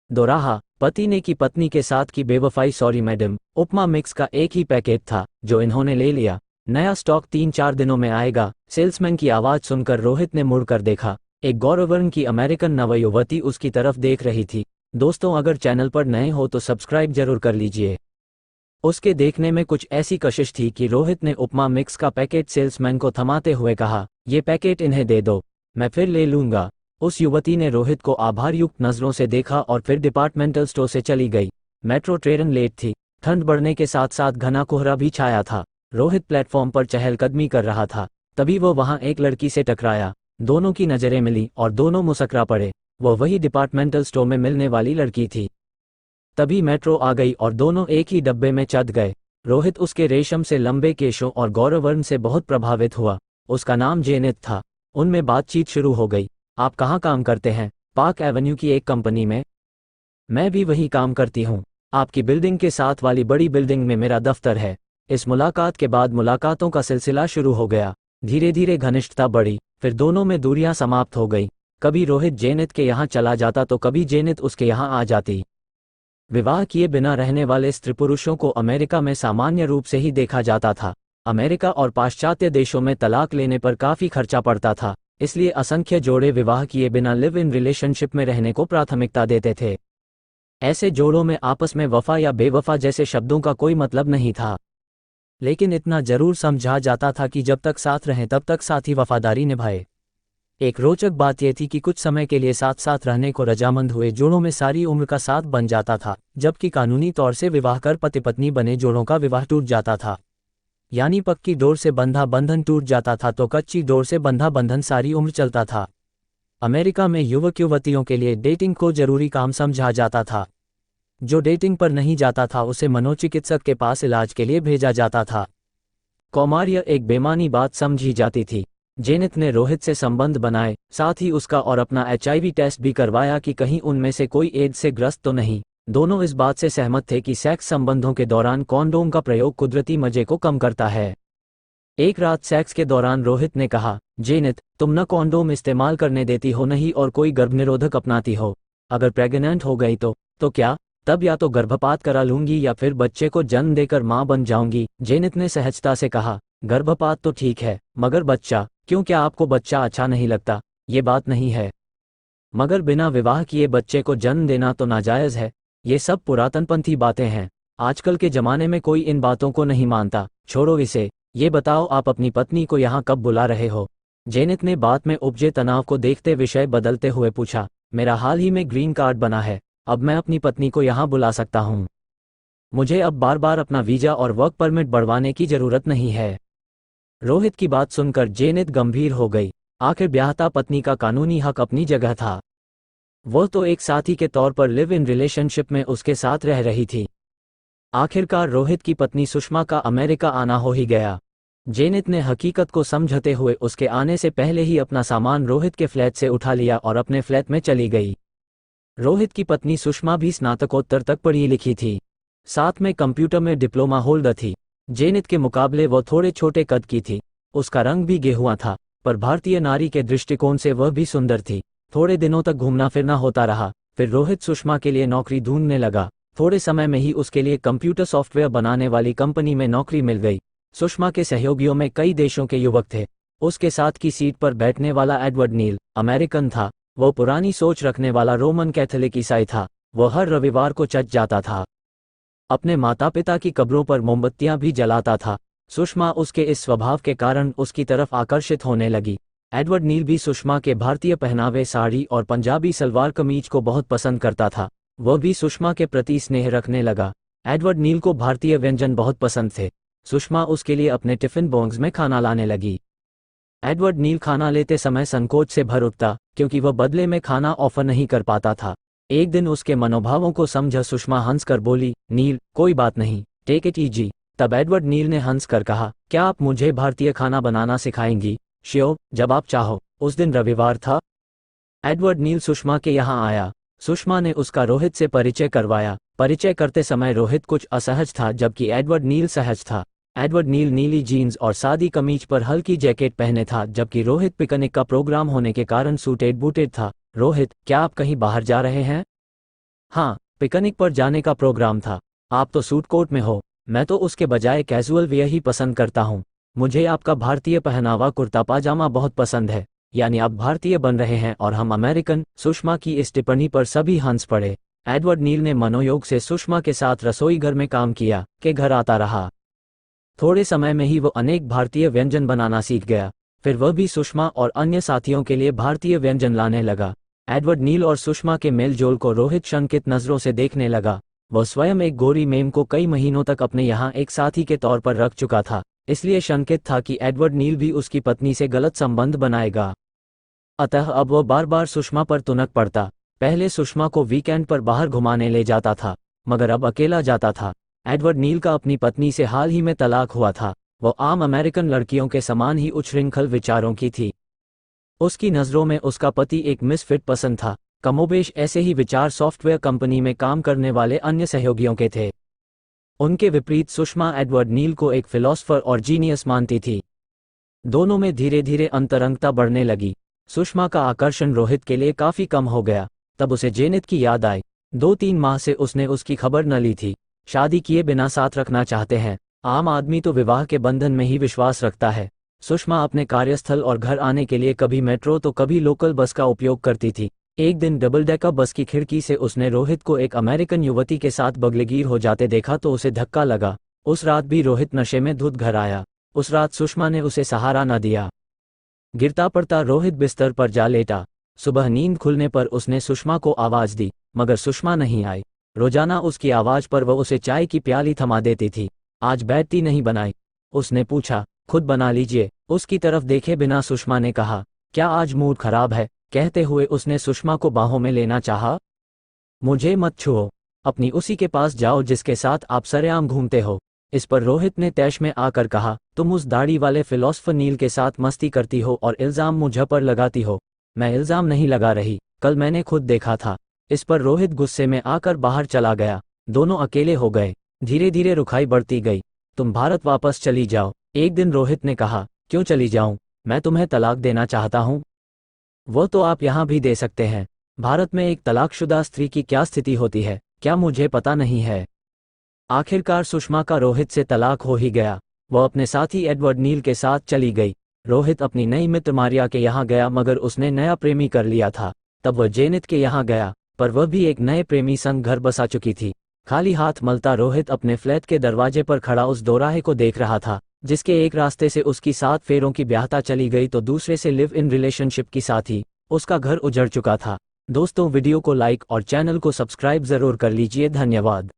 दोराहा, पति ने की पत्नी के साथ की बेवफाई। सॉरी मैडम, उपमा मिक्स का एक ही पैकेट था जो इन्होंने ले लिया। नया स्टॉक 3-4 दिनों में आएगा। सेल्समैन की आवाज़ सुनकर रोहित ने मुड़कर देखा। एक गौरवर्ण की अमेरिकन नवयुवती उसकी तरफ देख रही थी। दोस्तों, अगर चैनल पर नए हो तो सब्सक्राइब जरूर कर लीजिए। उसके देखने में कुछ ऐसी कशिश थी कि रोहित ने उपमा मिक्स का पैकेट सेल्समैन को थमाते हुए कहा, ये पैकेट इन्हें दे दो, मैं फिर ले लूंगा। उस युवती ने रोहित को आभारयुक्त नज़रों से देखा और फिर डिपार्टमेंटल स्टोर से चली गई। मेट्रो ट्रेन लेट थी। ठंड बढ़ने के साथ साथ घना कोहरा भी छाया था। रोहित प्लेटफॉर्म पर चहलकदमी कर रहा था, तभी वो वहां एक लड़की से टकराया। दोनों की नज़रें मिली और दोनों मुस्कुरा पड़े। वह वही डिपार्टमेंटल स्टोर में मिलने वाली लड़की थी। तभी मेट्रो आ गई और दोनों एक ही डब्बे में चढ़ गए। रोहित उसके रेशम से लंबे केशों और गौरवर्ण से बहुत प्रभावित हुआ। उसका नाम जेनित था। उनमें बातचीत शुरू हो गई। आप कहाँ काम करते हैं? पार्क एवेन्यू की एक कंपनी में। मैं भी वही काम करती हूँ। आपकी बिल्डिंग के साथ वाली बड़ी बिल्डिंग में मेरा दफ्तर है। इस मुलाकात के बाद मुलाकातों का सिलसिला शुरू हो गया। धीरे धीरे घनिष्ठता बढ़ी, फिर दोनों में दूरियां समाप्त हो गई। कभी रोहित जेनित के यहाँ चला जाता तो कभी जेनित उसके यहाँ आ जाती। विवाह किए बिना रहने वाले स्त्री पुरुषों को अमेरिका में सामान्य रूप से ही देखा जाता था। अमेरिका और पाश्चात्य देशों में तलाक लेने पर काफ़ी खर्चा पड़ता था, इसलिए असंख्य जोड़े विवाह किए बिना लिव इन रिलेशनशिप में रहने को प्राथमिकता देते थे। ऐसे जोड़ों में आपस में वफा या बेवफा जैसे शब्दों का कोई मतलब नहीं था, लेकिन इतना जरूर समझा जाता था कि जब तक साथ रहें तब तक साथ ही वफादारी निभाए। एक रोचक बात यह थी कि कुछ समय के लिए साथ साथ रहने को रजामंद हुए जोड़ों में सारी उम्र का साथ बन जाता था, जबकि कानूनी तौर से विवाह कर पति पत्नी बने जोड़ों का विवाह टूट जाता था। यानी पक्की डोर से बंधा बंधन टूट जाता था तो कच्ची डोर से बंधा बंधन सारी उम्र चलता था। अमेरिका में युवक युवतियों के लिए डेटिंग को जरूरी काम समझा जाता था। जो डेटिंग पर नहीं जाता था उसे मनोचिकित्सक के पास इलाज के लिए भेजा जाता था। कौमार्य एक बेमानी बात समझी जाती थी। जेनित ने रोहित से संबंध बनाए, साथ ही उसका और अपना HIV टेस्ट भी करवाया कि कहीं उनमें से कोई एड्स से ग्रस्त तो नहीं। दोनों इस बात से सहमत थे कि सेक्स संबंधों के दौरान कॉन्डोम का प्रयोग कुदरती मजे को कम करता है। एक रात सेक्स के दौरान रोहित ने कहा, जेनित, तुम न कॉन्डोम इस्तेमाल करने देती हो नहीं और कोई गर्भनिरोधक अपनाती हो। अगर प्रेग्नेंट हो गई तो क्या? तब या तो गर्भपात करा लूंगी या फिर बच्चे को जन्म देकर मां बन जाऊंगी। जेनित ने सहजता से कहा, गर्भपात तो ठीक है, मगर बच्चा क्यों? क्या आपको बच्चा अच्छा नहीं लगता? ये बात नहीं है, मगर बिना विवाह किए बच्चे को जन्म देना तो नाजायज है। ये सब पुरातनपंथी बातें हैं। आजकल के जमाने में कोई इन बातों को नहीं मानता। छोड़ो इसे। ये बताओ, आप अपनी पत्नी को यहाँ कब बुला रहे हो? जेनित ने बात में उपजे तनाव को देखते विषय बदलते हुए पूछा। मेरा हाल ही में ग्रीन कार्ड बना है, अब मैं अपनी पत्नी को यहाँ बुला सकता हूँ। मुझे अब बार बार अपना वीजा और वर्क परमिट बढ़वाने की जरूरत नहीं है। रोहित की बात सुनकर जेनित गंभीर हो गई। आखिर ब्याहता पत्नी का कानूनी हक अपनी जगह था। वो तो एक साथी के तौर पर लिव इन रिलेशनशिप में उसके साथ रह रही थी। आखिरकार रोहित की पत्नी सुषमा का अमेरिका आना हो ही गया। जेनित ने हकीकत को समझते हुए उसके आने से पहले ही अपना सामान रोहित के फ्लैट से उठा लिया और अपने फ्लैट में चली गई। रोहित की पत्नी सुषमा भी स्नातकोत्तर तक पढ़ी लिखी थी, साथ में कंप्यूटर में डिप्लोमा होल्डर थी। जेनित के मुकाबले वो थोड़े छोटे कद की थी। उसका रंग भी गेहुआ था, पर भारतीय नारी के दृष्टिकोण से वह भी सुंदर थी। थोड़े दिनों तक घूमना फिरना होता रहा, फिर रोहित सुषमा के लिए नौकरी ढूंढने लगा। थोड़े समय में ही उसके लिए कंप्यूटर सॉफ्टवेयर बनाने वाली कंपनी में नौकरी मिल गई। सुषमा के सहयोगियों में कई देशों के युवक थे। उसके साथ की सीट पर बैठने वाला एडवर्ड नील अमेरिकन था। वो पुरानी सोच रखने वाला रोमन कैथोलिक ईसाई था। वह हर रविवार को चर्च जाता था। अपने माता पिता की कब्रों पर मोमबत्तियां भी जलाता था। सुषमा उसके इस स्वभाव के कारण उसकी तरफ आकर्षित होने लगी। एडवर्ड नील भी सुषमा के भारतीय पहनावे, साड़ी और पंजाबी सलवार कमीज को बहुत पसंद करता था। वह भी सुषमा के प्रति स्नेह रखने लगा। एडवर्ड नील को भारतीय व्यंजन बहुत पसंद थे। सुषमा उसके लिए अपने टिफिन बॉक्स में खाना लाने लगी। एडवर्ड नील खाना लेते समय संकोच से भर उठता, क्योंकि वह बदले में खाना ऑफर नहीं कर पाता था। एक दिन उसके मनोभावों को समझ सुषमा हंसकर बोली, नील, कोई बात नहीं, टेक इट इजी। तब एडवर्ड नील ने हंसकर कहा, क्या आप मुझे भारतीय खाना बनाना सिखाएंगी? श्योर, जब आप चाहो। उस दिन रविवार था। एडवर्ड नील सुषमा के यहाँ आया। सुषमा ने उसका रोहित से परिचय करवाया। परिचय करते समय रोहित कुछ असहज था, जबकि एडवर्ड नील सहज था। एडवर्ड नील नीली जीन्स और सादी कमीज पर हल्की जैकेट पहने था, जबकि रोहित पिकनिक का प्रोग्राम होने के कारण सूटेड बूटेड था। रोहित, क्या आप कहीं बाहर जा रहे हैं? हाँ, पिकनिक पर जाने का प्रोग्राम था। आप तो सूट कोट में हो, मैं तो उसके बजाय कैजुअल वियर ही पसंद करता हूँ। मुझे आपका भारतीय पहनावा कुर्ता पाजामा बहुत पसंद है। यानी आप भारतीय बन रहे हैं और हम अमेरिकन। सुषमा की इस टिप्पणी पर सभी हंस पड़े। एडवर्ड नील ने मनोयोग से सुषमा के साथ रसोई घर में काम किया कि घर आता रहा। थोड़े समय में ही वो अनेक भारतीय व्यंजन बनाना सीख गया। फिर वह भी सुषमा और अन्य साथियों के लिए भारतीय व्यंजन लाने लगा। एडवर्ड नील और सुषमा के मेलजोल को रोहित शंकित नज़रों से देखने लगा। वह स्वयं एक गोरी मेम को कई महीनों तक अपने यहाँ एक साथी के तौर पर रख चुका था, इसलिए शंकित था कि एडवर्ड नील भी उसकी पत्नी से गलत संबंध बनाएगा। अतः अब वह बार बार सुषमा पर तुनक पड़ता। पहले सुषमा को वीकेंड पर बाहर घुमाने ले जाता था, मगर अब अकेला जाता था। एडवर्ड नील का अपनी पत्नी से हाल ही में तलाक हुआ था। वो आम अमेरिकन लड़कियों के समान ही उच्छृंखल विचारों की थी। उसकी नज़रों में उसका पति एक मिसफिट पसंद था। कमोबेश ऐसे ही विचार सॉफ्टवेयर कंपनी में काम करने वाले अन्य सहयोगियों के थे। उनके विपरीत सुषमा एडवर्ड नील को एक फिलॉसफर और जीनियस मानती थी। दोनों में धीरे धीरे अंतरंगता बढ़ने लगी। सुषमा का आकर्षण रोहित के लिए काफ़ी कम हो गया। तब उसे जेनित की याद आई। 2-3 माह से उसने उसकी खबर न ली थी। शादी किए बिना साथ रखना चाहते हैं। आम आदमी तो विवाह के बंधन में ही विश्वास रखता है। सुषमा अपने कार्यस्थल और घर आने के लिए कभी मेट्रो तो कभी लोकल बस का उपयोग करती थी। एक दिन डबल डेकर बस की खिड़की से उसने रोहित को एक अमेरिकन युवती के साथ बगलेगीर हो जाते देखा तो उसे धक्का लगा। उस रात भी रोहित नशे में धुत घर आया। उस रात सुषमा ने उसे सहारा न दिया। गिरता पड़ता रोहित बिस्तर पर जा लेटा। सुबह नींद खुलने पर उसने सुषमा को आवाज़ दी, मगर सुषमा नहीं आई। रोजाना उसकी आवाज़ पर वह उसे चाय की प्याली थमा देती थी। आज बैठती नहीं बनाई। उसने पूछा, खुद बना लीजिए। उसकी तरफ देखे बिना सुषमा ने कहा, क्या आज मूड खराब है? कहते हुए उसने सुषमा को बाहों में लेना चाहा। मुझे मत छुओ, अपनी उसी के पास जाओ जिसके साथ आप सरेआम घूमते हो। इस पर रोहित ने तैश में आकर कहा, तुम उस दाढ़ी वाले फिलॉसफर नील के साथ मस्ती करती हो और इल्ज़ाम मुझ पर लगाती हो। मैं इल्ज़ाम नहीं लगा रही, कल मैंने खुद देखा था। इस पर रोहित गुस्से में आकर बाहर चला गया। दोनों अकेले हो गए। धीरे धीरे रुखाई बढ़ती गई। तुम भारत वापस चली जाओ। एक दिन रोहित ने कहा, क्यों चली जाऊं? मैं तुम्हें तलाक देना चाहता हूं। वो तो आप यहाँ भी दे सकते हैं। भारत में एक तलाकशुदा स्त्री की क्या स्थिति होती है, क्या मुझे पता नहीं है? आखिरकार सुषमा का रोहित से तलाक हो ही गया। वह अपने साथी एडवर्ड नील के साथ चली गई। रोहित अपनी नई मित्र मारिया के यहाँ गया, मगर उसने नया प्रेमी कर लिया था। तब वह जेनित के यहाँ गया, पर वह भी एक नए प्रेमी संग घर बसा चुकी थी। खाली हाथ मलता रोहित अपने फ्लैट के दरवाजे पर खड़ा उस दोराहे को देख रहा था, जिसके एक रास्ते से उसकी 7 फेरों की ब्याहता चली गई तो दूसरे से लिव इन रिलेशनशिप की साथी। उसका घर उजड़ चुका था। दोस्तों, वीडियो को लाइक और चैनल को सब्सक्राइब जरूर कर लीजिए। धन्यवाद।